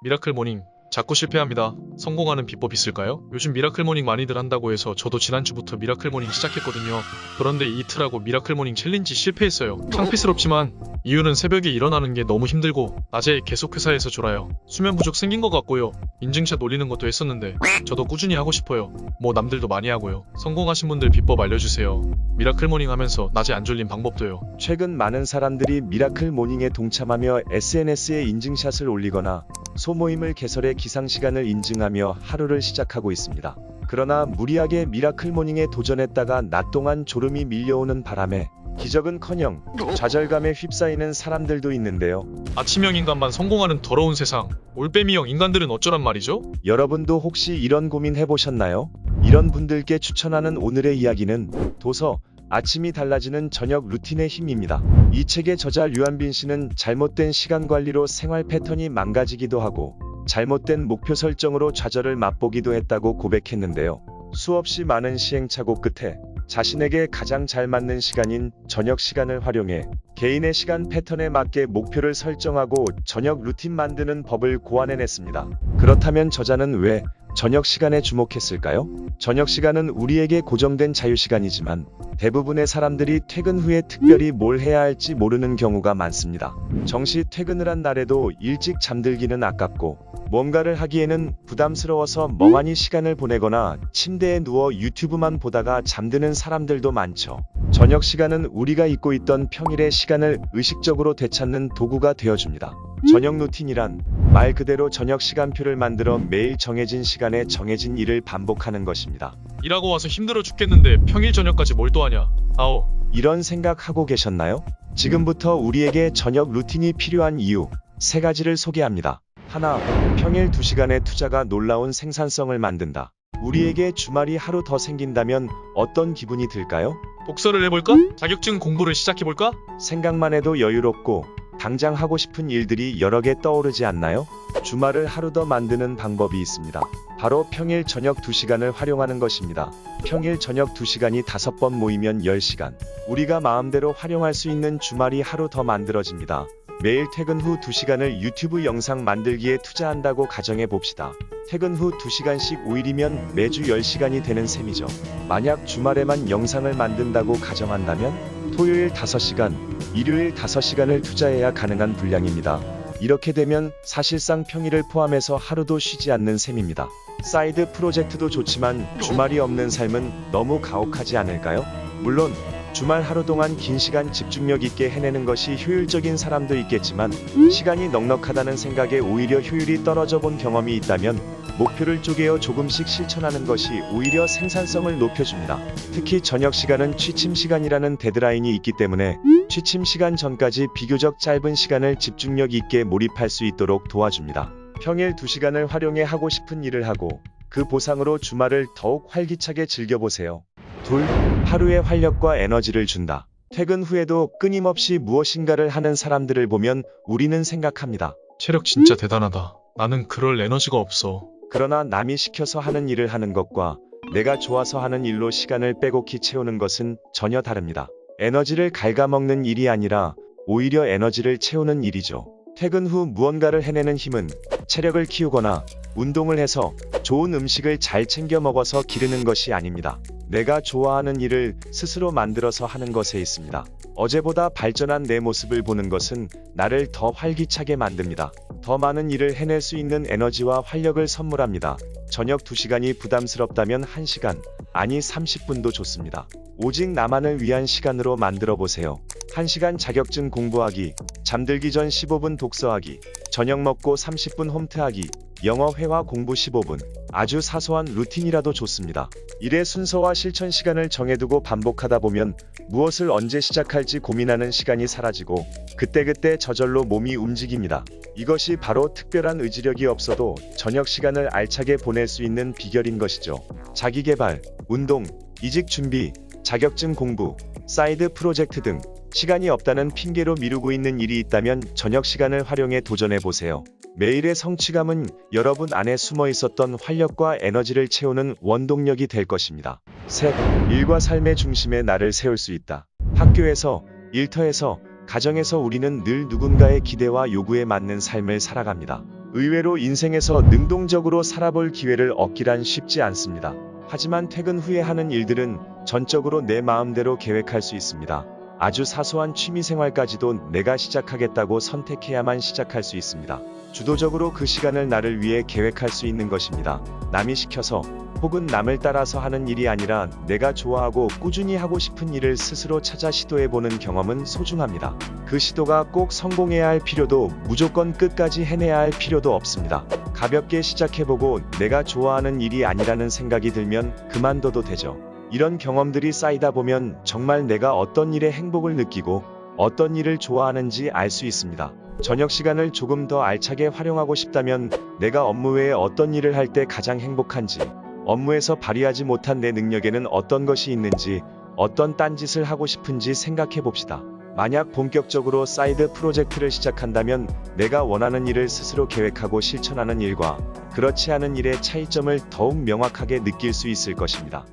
미라클 모닝. 자꾸 실패합니다. 성공하는 비법 있을까요? 요즘 미라클 모닝 많이들 한다고 해서 저도 지난주부터 미라클 모닝 시작했거든요. 그런데 이틀하고 미라클 모닝 챌린지 실패했어요. 창피스럽지만 이유는 새벽에 일어나는 게 너무 힘들고 낮에 계속 회사에서 졸아요. 수면 부족 생긴 것 같고요. 인증샷 올리는 것도 했었는데 저도 꾸준히 하고 싶어요. 뭐 남들도 많이 하고요. 성공하신 분들 비법 알려주세요. 미라클 모닝 하면서 낮에 안 졸린 방법도요. 최근 많은 사람들이 미라클 모닝에 동참하며 SNS에 인증샷을 올리거나 소모임을 개설해 기상시간을 인증하며 하루를 시작하고 있습니다. 그러나 무리하게 미라클 모닝에 도전했다가 낮 동안 졸음이 밀려오는 바람에 기적은커녕 좌절감에 휩싸이는 사람들도 있는데요. 아침형 인간만 성공하는 더러운 세상. 올빼미형 인간들은 어쩌란 말이죠? 여러분도 혹시 이런 고민 해보셨나요? 이런 분들께 추천하는 오늘의 이야기는 도서 아침이 달라지는 저녁 루틴의 힘입니다. 이 책의 저자 류한빈 씨는 잘못된 시간 관리로 생활 패턴이 망가지기도 하고 잘못된 목표 설정으로 좌절을 맛보기도 했다고 고백했는데요. 수없이 많은 시행착오 끝에 자신에게 가장 잘 맞는 시간인 저녁 시간을 활용해 개인의 시간 패턴에 맞게 목표를 설정하고 저녁 루틴 만드는 법을 고안해냈습니다. 그렇다면 저자는 왜 저녁 시간에 주목했을까요? 저녁 시간은 우리에게 고정된 자유시간이지만 대부분의 사람들이 퇴근 후에 특별히 뭘 해야 할지 모르는 경우가 많습니다. 정시 퇴근을 한 날에도 일찍 잠들기는 아깝고 뭔가를 하기에는 부담스러워서 멍하니 시간을 보내거나 침대에 누워 유튜브만 보다가 잠드는 사람들도 많죠. 저녁 시간은 우리가 잊고 있던 평일의 시간을 의식적으로 되찾는 도구가 되어줍니다. 저녁 루틴이란 말 그대로 저녁 시간표를 만들어 매일 정해진 시간에 정해진 일을 반복하는 것입니다. 일하고 와서 힘들어 죽겠는데 평일 저녁까지 뭘 또 하냐? 아오. 이런 생각하고 계셨나요? 지금부터 우리에게 저녁 루틴이 필요한 이유 3가지를 소개합니다. 하나, 평일 2시간의 투자가 놀라운 생산성을 만든다. 우리에게 주말이 하루 더 생긴다면 어떤 기분이 들까요? 독서를 해볼까? 자격증 공부를 시작해볼까? 생각만 해도 여유롭고 당장 하고 싶은 일들이 여러 개 떠오르지 않나요? 주말을 하루 더 만드는 방법이 있습니다. 바로 평일 저녁 2시간을 활용하는 것입니다. 평일 저녁 2시간이 5번 모이면 10시간. 우리가 마음대로 활용할 수 있는 주말이 하루 더 만들어집니다. 매일 퇴근 후 2시간을 유튜브 영상 만들기에 투자한다고 가정해 봅시다. 퇴근 후 2시간씩 5일이면 매주 10시간이 되는 셈이죠. 만약 주말에만 영상을 만든다고 가정한다면 토요일 5시간, 일요일 5시간을 투자해야 가능한 분량입니다. 이렇게 되면 사실상 평일을 포함해서 하루도 쉬지 않는 셈입니다. 사이드 프로젝트도 좋지만 주말이 없는 삶은 너무 가혹하지 않을까요? 물론 주말 하루 동안 긴 시간 집중력 있게 해내는 것이 효율적인 사람도 있겠지만 시간이 넉넉하다는 생각에 오히려 효율이 떨어져 본 경험이 있다면 목표를 쪼개어 조금씩 실천하는 것이 오히려 생산성을 높여줍니다. 특히 저녁 시간은 취침 시간이라는 데드라인이 있기 때문에 취침 시간 전까지 비교적 짧은 시간을 집중력 있게 몰입할 수 있도록 도와줍니다. 평일 2시간을 활용해 하고 싶은 일을 하고 그 보상으로 주말을 더욱 활기차게 즐겨보세요. 둘, 하루의 활력과 에너지를 준다. 퇴근 후에도 끊임없이 무엇인가를 하는 사람들을 보면 우리는 생각합니다. 체력 진짜 대단하다. 나는 그럴 에너지가 없어. 그러나 남이 시켜서 하는 일을 하는 것과 내가 좋아서 하는 일로 시간을 빼곡히 채우는 것은 전혀 다릅니다. 에너지를 갉아먹는 일이 아니라 오히려 에너지를 채우는 일이죠. 퇴근 후 무언가를 해내는 힘은 체력을 키우거나 운동을 해서 좋은 음식을 잘 챙겨 먹어서 기르는 것이 아닙니다. 내가 좋아하는 일을 스스로 만들어서 하는 것에 있습니다. 어제보다 발전한 내 모습을 보는 것은 나를 더 활기차게 만듭니다. 더 많은 일을 해낼 수 있는 에너지와 활력을 선물합니다. 저녁 2시간이 부담스럽다면 1시간, 아니 30분도 좋습니다. 오직 나만을 위한 시간으로 만들어 보세요. 1시간 자격증 공부하기, 잠들기 전 15분 독서하기, 저녁 먹고 30분 홈트하기, 영어 회화 공부 15분. 아주 사소한 루틴이라도 좋습니다. 일의 순서와 실천 시간을 정해두고 반복하다 보면 무엇을 언제 시작할지 고민하는 시간이 사라지고 그때그때 저절로 몸이 움직입니다. 이것이 바로 특별한 의지력이 없어도 저녁 시간을 알차게 보낼 수 있는 비결인 것이죠. 자기개발, 운동, 이직 준비, 자격증 공부, 사이드 프로젝트 등 시간이 없다는 핑계로 미루고 있는 일이 있다면 저녁 시간을 활용해 도전해보세요. 매일의 성취감은 여러분 안에 숨어 있었던 활력과 에너지를 채우는 원동력이 될 것입니다. 셋, 일과 삶의 중심에 나를 세울 수 있다. 학교에서, 일터에서, 가정에서 우리는 늘 누군가의 기대와 요구에 맞는 삶을 살아갑니다. 의외로 인생에서 능동적으로 살아볼 기회를 얻기란 쉽지 않습니다. 하지만 퇴근 후에 하는 일들은 전적으로 내 마음대로 계획할 수 있습니다. 아주 사소한 취미생활까지도 내가 시작하겠다고 선택해야만 시작할 수 있습니다. 주도적으로 그 시간을 나를 위해 계획할 수 있는 것입니다. 남이 시켜서 혹은 남을 따라서 하는 일이 아니라 내가 좋아하고 꾸준히 하고 싶은 일을 스스로 찾아 시도해보는 경험은 소중합니다. 그 시도가 꼭 성공해야 할 필요도 무조건 끝까지 해내야 할 필요도 없습니다. 가볍게 시작해보고 내가 좋아하는 일이 아니라는 생각이 들면 그만둬도 되죠. 이런 경험들이 쌓이다 보면 정말 내가 어떤 일에 행복을 느끼고 어떤 일을 좋아하는지 알 수 있습니다. 저녁 시간을 조금 더 알차게 활용하고 싶다면 내가 업무 외에 어떤 일을 할 때 가장 행복한지, 업무에서 발휘하지 못한 내 능력에는 어떤 것이 있는지, 어떤 딴짓을 하고 싶은지 생각해 봅시다. 만약 본격적으로 사이드 프로젝트를 시작한다면 내가 원하는 일을 스스로 계획하고 실천하는 일과 그렇지 않은 일의 차이점을 더욱 명확하게 느낄 수 있을 것입니다.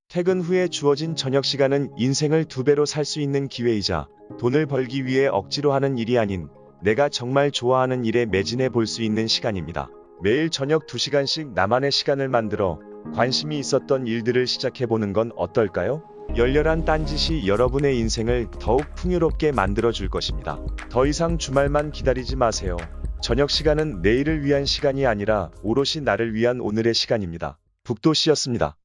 퇴근 후에 주어진 저녁 시간은 인생을 2배로 살 수 있는 기회이자 돈을 벌기 위해 억지로 하는 일이 아닌 내가 정말 좋아하는 일에 매진해 볼 수 있는 시간입니다. 매일 저녁 2시간씩 나만의 시간을 만들어 관심이 있었던 일들을 시작해보는 건 어떨까요? 열렬한 딴짓이 여러분의 인생을 더욱 풍요롭게 만들어 줄 것입니다. 더 이상 주말만 기다리지 마세요. 저녁 시간은 내일을 위한 시간이 아니라 오롯이 나를 위한 오늘의 시간입니다. 북도시였습니다.